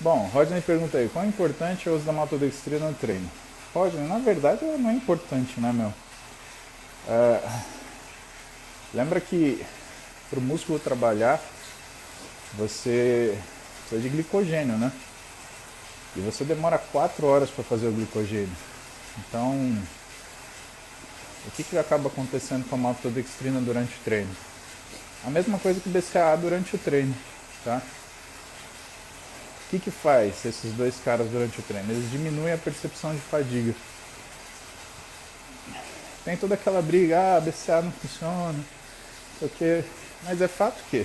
Bom, Rodney pergunta aí, quão importante é o uso da maltodextrina no treino? Rodney, na verdade não é importante, né, meu? Lembra que para o músculo trabalhar, você precisa de glicogênio, né? E você demora 4 horas para fazer o glicogênio. Então, o que acaba acontecendo com a maltodextrina durante o treino? A mesma coisa que o BCAA durante o treino, tá? O que faz esses dois caras durante o treino? Eles diminuem a percepção de fadiga. Tem toda aquela briga, BCAA não funciona, porque... mas é fato que,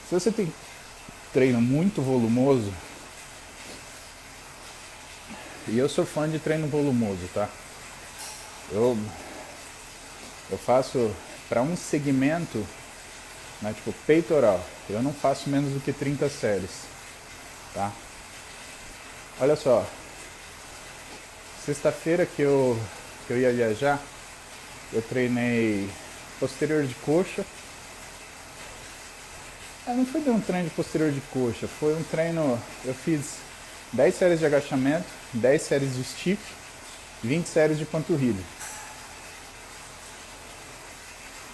se você tem treino muito volumoso, e eu sou fã de treino volumoso, tá? Eu faço para um segmento, né, tipo peitoral, eu não faço menos do que 30 séries, tá? Olha só, sexta-feira que eu ia viajar, eu treinei posterior de coxa. Não foi um treino de posterior de coxa, foi um treino, eu fiz 10 séries de agachamento, 10 séries de stiff, 20 séries de panturrilha.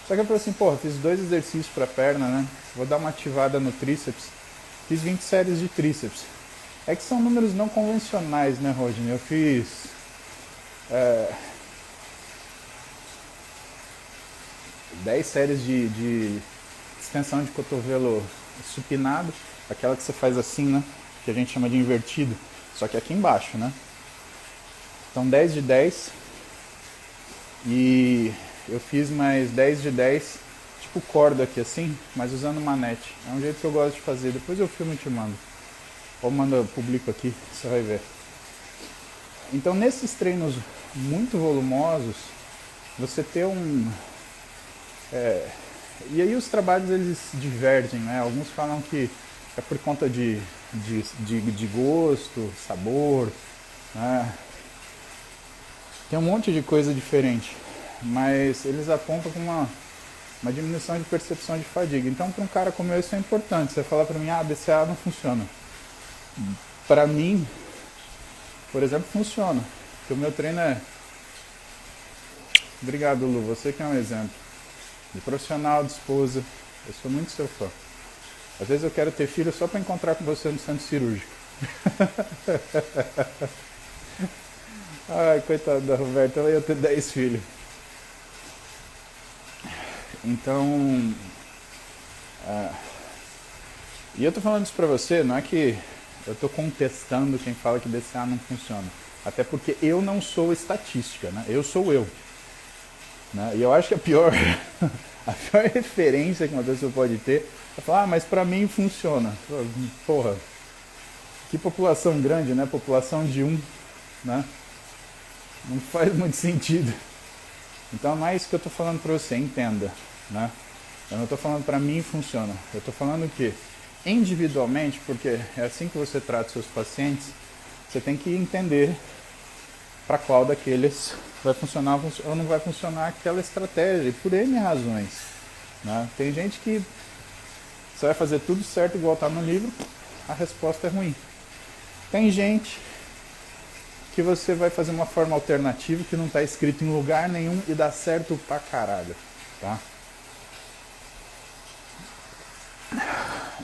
Só que eu falei assim, porra, fiz 2 exercícios para perna, né? Vou dar uma ativada no tríceps. Fiz 20 séries de tríceps. É que são números não convencionais, né, Rodney? Eu fiz 10 séries de extensão de cotovelo supinado, aquela que você faz assim, né? Que a gente chama de invertido, só que aqui embaixo, né? Então 10 de 10 e eu fiz mais 10 de 10, tipo corda aqui assim, mas usando manete. É um jeito que eu gosto de fazer, depois eu filmo e te mando. Ou mando, eu publico aqui, você vai ver. Então nesses treinos muito volumosos, você ter e aí os trabalhos eles divergem, né? Alguns falam que é por conta de gosto, sabor, né? Tem um monte de coisa diferente, mas eles apontam com uma diminuição de percepção de fadiga. Então para um cara como eu isso é importante. Você falar para mim, BCAA não funciona. Para mim, por exemplo, funciona. Porque o meu treino é... Obrigado, Lu, você que é um exemplo. De profissional, de esposa, eu sou muito seu fã. Às vezes eu quero ter filho só para encontrar com você no centro cirúrgico. Ai, coitado da Roberta, ela ia ter 10 filhos. Então... E eu tô falando isso pra você, não é que eu tô contestando quem fala que BCA não funciona. Até porque eu não sou estatística, né? Eu sou eu. Né? E eu acho que a pior referência que uma pessoa pode ter é falar, mas pra mim funciona. Porra, que população grande, né? População de 1, né? Não faz muito sentido. Então não é isso que eu tô falando pra você, entenda, né? Eu não tô falando pra mim funciona. Eu tô falando que individualmente, porque é assim que você trata seus pacientes, você tem que entender para qual daqueles vai funcionar ou não vai funcionar aquela estratégia, e por N razões. Né? Tem gente que você vai fazer tudo certo igual está no livro, a resposta é ruim. Tem gente que você vai fazer uma forma alternativa que não está escrito em lugar nenhum e dá certo pra caralho. Tá?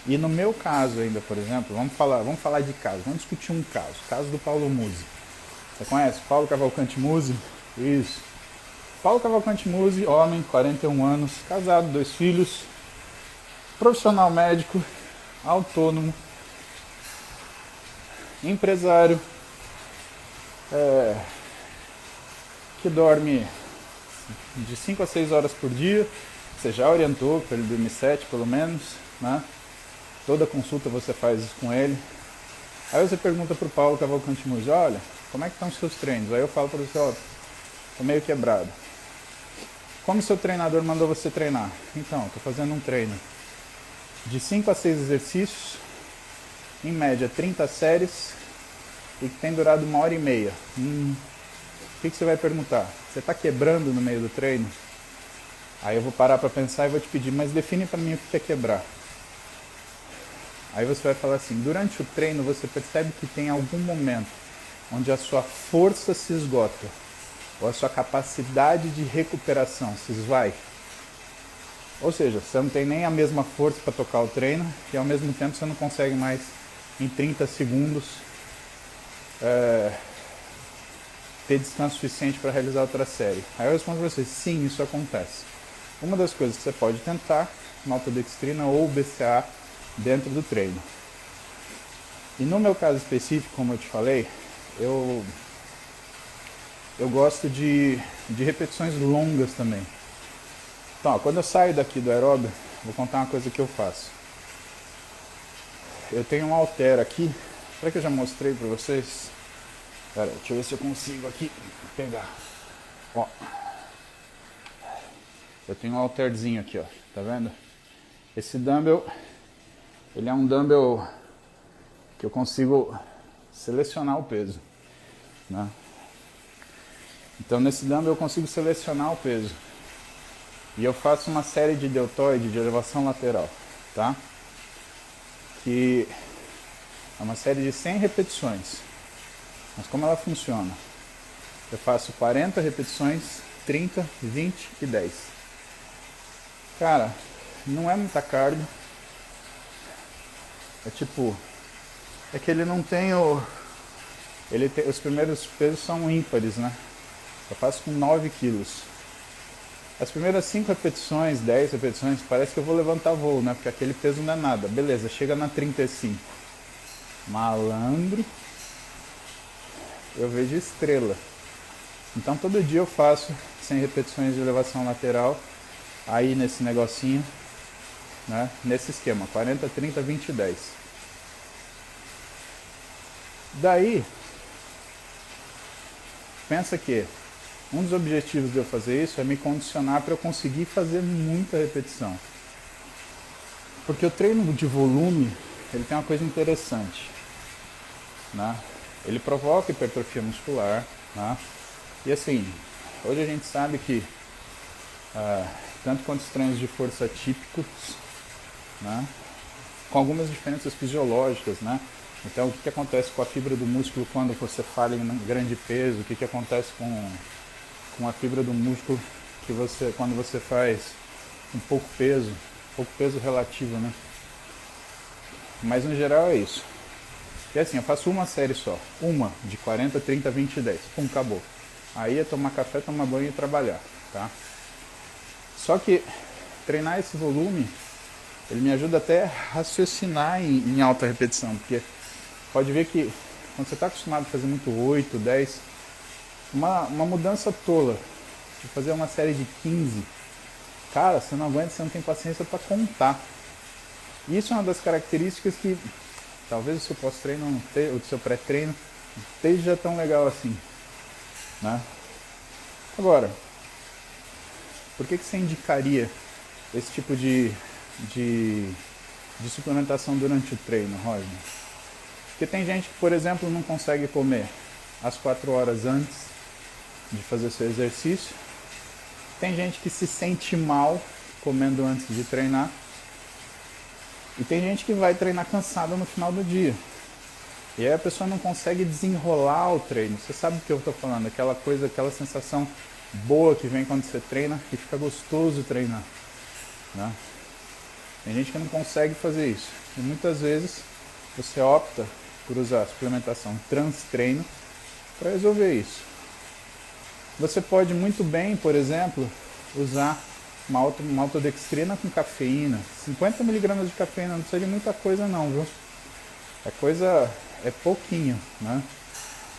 E no meu caso ainda, por exemplo, vamos falar de caso, vamos discutir um caso do Paulo Musi. Você conhece Paulo Cavalcante Musi? Isso. Paulo Cavalcante Musi, homem, 41 anos, casado, 2 filhos, profissional médico, autônomo, empresário, que dorme de 5 a 6 horas por dia. Você já orientou para ele dormir 7 pelo menos, né? Toda consulta você faz isso com ele. Aí você pergunta pro Paulo Cavalcante Musi, olha, como é que estão os seus treinos? Aí eu falo para você, ó, tô meio quebrado. Como o seu treinador mandou você treinar? Então, tô fazendo um treino de 5 a 6 exercícios, em média 30 séries, e que tem durado 1h30. O que você vai perguntar? Você está quebrando no meio do treino? Aí eu vou parar para pensar e vou te pedir, mas define para mim o que é quebrar. Aí você vai falar assim, durante o treino você percebe que tem algum momento onde a sua força se esgota, ou a sua capacidade de recuperação se esvai. Ou seja, você não tem nem a mesma força para tocar o treino e ao mesmo tempo você não consegue mais em 30 segundos ter descanso suficiente para realizar outra série. Aí eu respondo para você, sim, isso acontece. Uma das coisas que você pode tentar, maltodextrina ou BCA dentro do treino. E no meu caso específico, como eu te falei, eu gosto de repetições longas também. Então, ó, quando eu saio daqui do aeróbio, vou contar uma coisa que eu faço. Eu tenho um halter aqui, será que eu já mostrei para vocês? Pera, deixa eu ver se eu consigo aqui pegar. Ó, eu tenho um halterzinho aqui, ó, tá vendo? Esse dumbbell, ele é um dumbbell que eu consigo selecionar o peso, né? Então nesse dumbbell eu consigo selecionar o peso. E eu faço uma série de deltoide de elevação lateral, tá? Que é uma série de 100 repetições. Mas como ela funciona? Eu faço 40 repetições, 30, 20 e 10. Cara, não é muita carga. É tipo... É que ele não tem o... os primeiros pesos são ímpares, né? Eu faço com 9 quilos. As primeiras 5 repetições, 10 repetições, parece que eu vou levantar voo, né? Porque aquele peso não é nada. Beleza, chega na 35. Malandro. Eu vejo estrela. Então todo dia eu faço 100 repetições de elevação lateral. Aí nesse negocinho, né? Nesse esquema, 40, 30, 20 e 10. Daí, pensa que um dos objetivos de eu fazer isso é me condicionar para eu conseguir fazer muita repetição. Porque o treino de volume, ele tem uma coisa interessante, né? Ele provoca hipertrofia muscular, né? E assim, hoje a gente sabe que tanto quanto os treinos de força típicos, né? Com algumas diferenças fisiológicas, né? Então, o que acontece com a fibra do músculo quando você fala em grande peso? O que acontece com a fibra do músculo quando você faz um pouco peso relativo, né? Mas no geral é isso. E assim, eu faço uma série só, uma de 40, 30, 20 e 10, pum, acabou. Aí é tomar café, tomar banho e trabalhar, tá? Só que treinar esse volume, ele me ajuda até a raciocinar em alta repetição, porque pode ver que quando você está acostumado a fazer muito 8, 10, uma mudança tola de fazer uma série de 15, cara, você não aguenta, você não tem paciência para contar. E isso é uma das características que talvez o seu pós-treino, o seu pré-treino, não esteja tão legal assim, né? Agora, por que você indicaria esse tipo de suplementação durante o treino, Roger? Porque tem gente que, por exemplo, não consegue comer às 4 horas antes de fazer seu exercício. Tem gente que se sente mal comendo antes de treinar. E tem gente que vai treinar cansada no final do dia. E aí a pessoa não consegue desenrolar o treino. Você sabe o que eu estou falando? Aquela coisa, aquela sensação boa que vem quando você treina e fica gostoso treinar, né? Tem gente que não consegue fazer isso. E muitas vezes você opta por usar a suplementação trans-treino para resolver isso. Você pode muito bem, por exemplo, usar uma maltodextrina com cafeína. 50 mg de cafeína, não precisa de muita coisa não, viu? É pouquinho, né?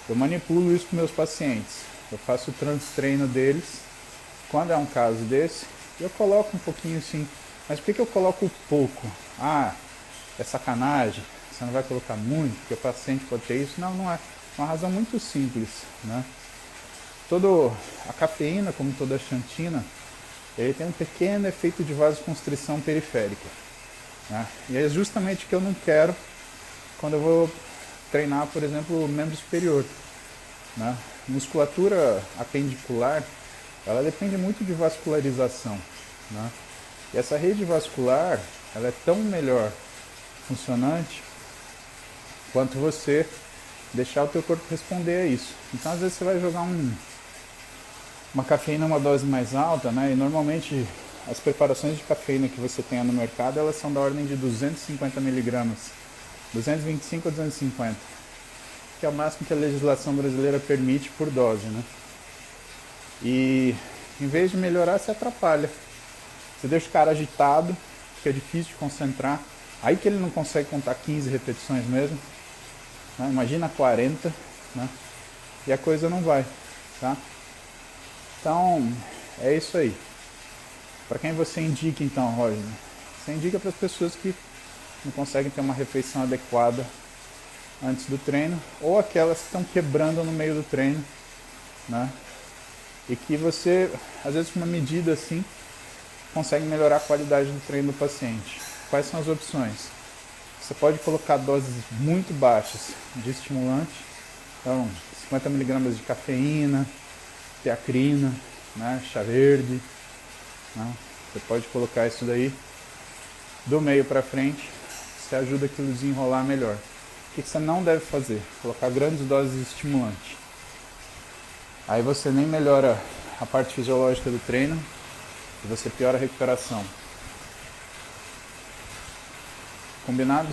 Eu manipulo isso com meus pacientes. Eu faço o trans-treino deles. Quando é um caso desse, eu coloco um pouquinho sim. Mas por que eu coloco pouco? Ah, é sacanagem, você não vai colocar muito, porque o paciente pode ter isso. Não, não é. Uma razão muito simples, né? A cafeína, como toda a xantina, ele tem um pequeno efeito de vasoconstrição periférica, né? E é justamente o que eu não quero quando eu vou treinar, por exemplo, o membro superior, né? Musculatura apendicular, ela depende muito de vascularização, né? E essa rede vascular, ela é tão melhor funcionante, quanto você deixar o teu corpo responder a isso. Então às vezes você vai jogar uma cafeína uma dose mais alta, né? E normalmente as preparações de cafeína que você tenha no mercado, elas são da ordem de 250 miligramas, 225 a 250, que é o máximo que a legislação brasileira permite por dose, né? E em vez de melhorar, você atrapalha. Você deixa o cara agitado, fica difícil de concentrar, aí que ele não consegue contar 15 repetições mesmo, né? Imagina 40, né? E a coisa não vai, tá? Então, é isso aí. Para quem você indica então, Roger? Você indica para as pessoas que não conseguem ter uma refeição adequada antes do treino, ou aquelas que estão quebrando no meio do treino, né? E que você, às vezes com uma medida assim, consegue melhorar a qualidade do treino do paciente. Quais são as opções? Você pode colocar doses muito baixas de estimulante, então 50 miligramas de cafeína, teacrina, né, chá verde, né? Você pode colocar isso daí do meio para frente, você ajuda aquilo a desenrolar melhor. O que você não deve fazer? Colocar grandes doses de estimulante. Aí você nem melhora a parte fisiológica do treino e você piora a recuperação. Combinado?